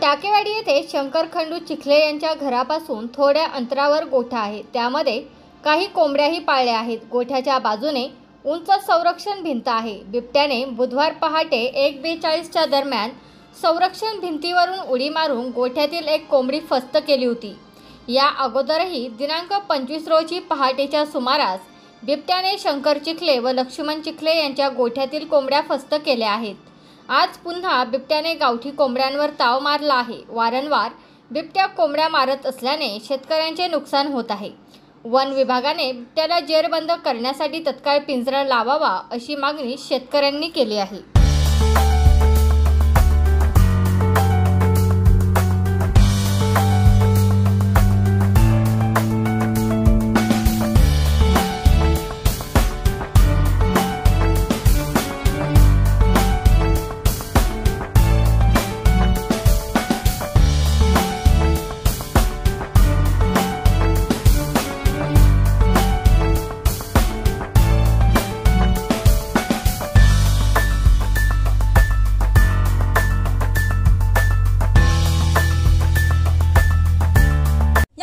टाकेवाडी येथे शंकर खंडू चिखले यांच्या घरापासून थोड्या अंतरावर गोठा आहे। त्यामध्ये काही कोंबड्याही पाळल्या आहेत। गोठ्याच्या बाजूने उंच संरक्षण भिंत आहे। बिबट्याने बुधवार पहाटे 1:42च्या दरम्यान संरक्षण भिंतीवरून उडी मारून गोठ्यातील एक कोंबडी फस्त केली होती। या अगोदरही दिनांक 25 रोजी पहाटेच्या सुमारास बिबट्याने शंकर चिखले व लक्ष्मण चिखले यांच्या गोठ्यातील कोंबड्या फस्त केल्या आहेत। आज पुन्हा बिबट्याने गावठी कोंबड्यांवर ताव मारला आहे। वारंवार बिबट्या कोंबड्या मारत असल्याने शेतकऱ्यांचे नुकसान होत आहे। वन विभागाने बिबट्याला जेरबंद करण्यासाठी तत्काळ पिंजरा लावावा अशी मागणी शेतकऱ्यांनी केली आहे।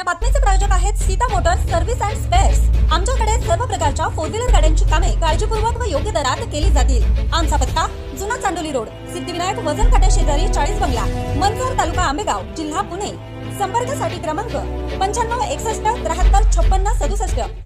बातमीचे प्रायोजक आहेत Sita Motors service and spares. आमच्याकडे सर्व प्रकारच्या 4 व्हीलर गाड्यांची कामे काळजीपूर्वक व योग्य दरात केली जातील। आमचा पत्ता जुना चांडोली रोड, सिद्धिविनायक वजन काट्या शेजारी 40 बंगला, मनसर, तालुका आंबेगाव, जिल्हा पुणे। संपर्कासाठी क्रमांक 95 61 73 56 67।